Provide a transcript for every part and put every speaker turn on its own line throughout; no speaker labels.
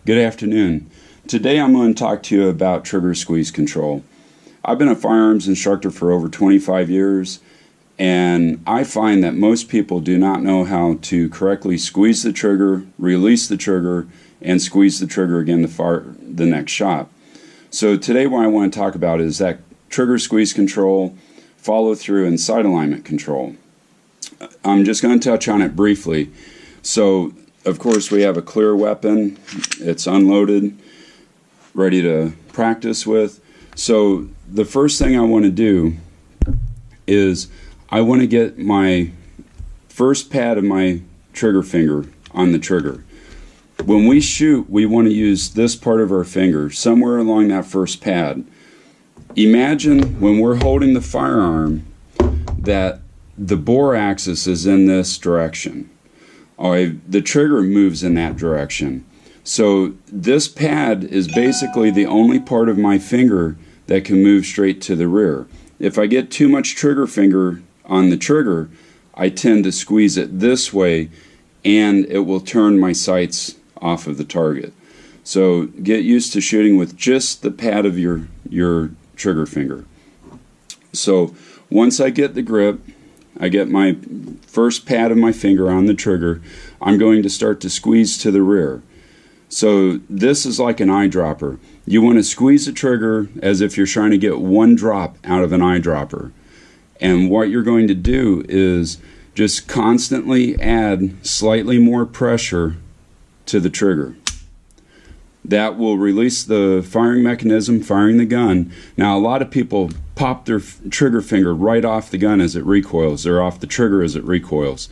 Good afternoon. Today I'm going to talk to you about trigger squeeze control. I've been a firearms instructor for over 25 years, and I find that most people do not know how to correctly squeeze the trigger, release the trigger, and squeeze the trigger again to fire the next shot. So today what I want to talk about is that trigger squeeze control, follow through, and sight alignment control. I'm just going to touch on it briefly. So of course we have a clear weapon, it's unloaded, ready to practice with. So the first thing I want to do is I want to get my first pad of my trigger finger on the trigger. When we shoot, we want to use this part of our finger somewhere along that first pad. Imagine when we're holding the firearm that the bore axis is in this direction. The trigger moves in that direction. So this pad is basically the only part of my finger that can move straight to the rear. If I get too much trigger finger on the trigger, I tend to squeeze it this way and it will turn my sights off of the target. So get used to shooting with just the pad of your trigger finger. So once I get the grip, I get my first pad of my finger on the trigger, I'm going to start to squeeze to the rear. So this is like an eyedropper. You want to squeeze the trigger as if you're trying to get one drop out of an eyedropper. And what you're going to do is just constantly add slightly more pressure to the trigger. That will release the firing mechanism, firing the gun. Now a lot of people pop their trigger finger right off the gun as it recoils, or off the trigger as it recoils.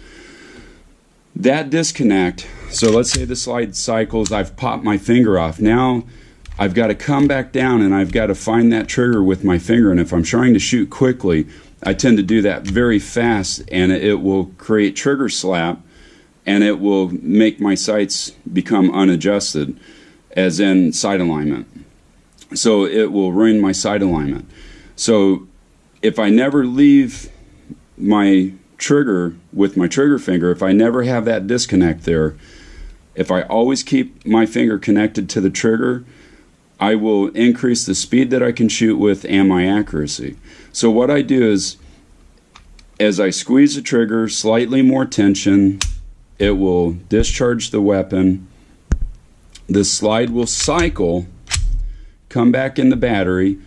That disconnect, so let's say the slide cycles, I've popped my finger off. Now I've got to come back down and I've got to find that trigger with my finger, and if I'm trying to shoot quickly, I tend to do that very fast, and it will create trigger slap, and it will make my sights become unadjusted, as in sight alignment. So it will ruin my sight alignment. So if I never leave my trigger with my trigger finger, if I never have that disconnect there, if I always keep my finger connected to the trigger, I will increase the speed that I can shoot with and my accuracy. So what I do is, as I squeeze the trigger, slightly more tension, it will discharge the weapon. The slide will cycle, come back in the battery.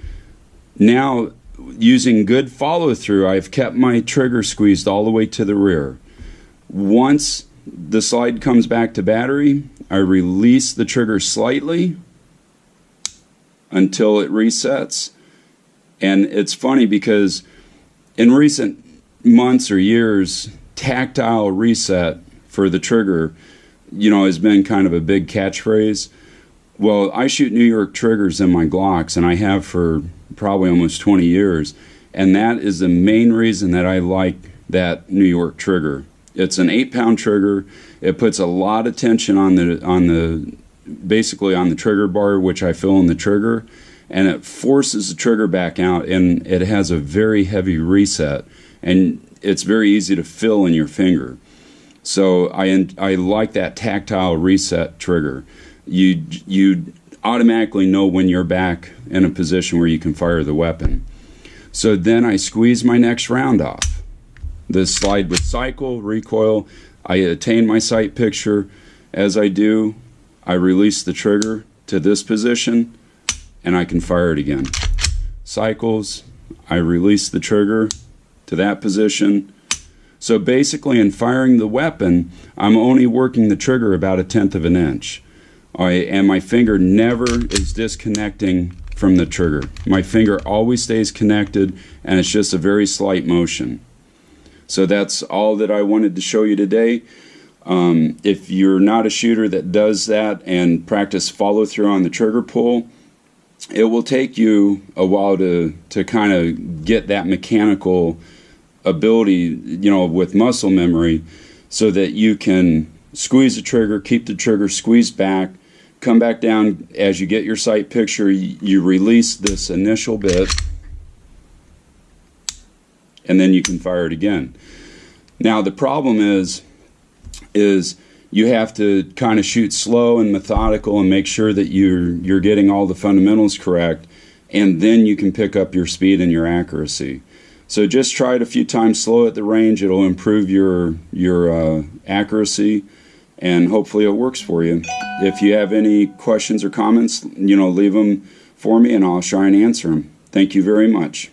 Now, using good follow through, I've kept my trigger squeezed all the way to the rear. Once the slide comes back to battery, I release the trigger slightly until it resets. And it's funny because in recent months or years, tactile reset for the trigger, has been kind of a big catchphrase. Well, I shoot New York triggers in my Glocks, and I have for probably almost 20 years, and that is the main reason that I like that New York trigger. It's an 8-pound trigger. It puts a lot of tension basically on the trigger bar, which I fill in the trigger, and it forces the trigger back out, and it has a very heavy reset, and it's very easy to fill in your finger. So I like that tactile reset trigger. You automatically know when you're back in a position where you can fire the weapon. So then I squeeze my next round off. The slide would cycle, recoil. I attain my sight picture. As I do, I release the trigger to this position, and I can fire it again. Cycles, I release the trigger to that position. So basically in firing the weapon, I'm only working the trigger about 1/10 of an inch. And my finger never is disconnecting from the trigger. My finger always stays connected, and it's just a very slight motion. So that's all that I wanted to show you today. If you're not a shooter that does that and practice follow through on the trigger pull, it will take you a while to kind of get that mechanical ability, with muscle memory, so that you can squeeze the trigger, keep the trigger squeezed back, come back down. As you get your sight picture, you release this initial bit, and then you can fire it again. Now the problem is you have to kind of shoot slow and methodical and make sure that you're getting all the fundamentals correct, and then you can pick up your speed and your accuracy. So just try it a few times slow at the range. It'll improve your accuracy, and hopefully it works for you. If you have any questions or comments, leave them for me and I'll try and answer them. Thank you very much.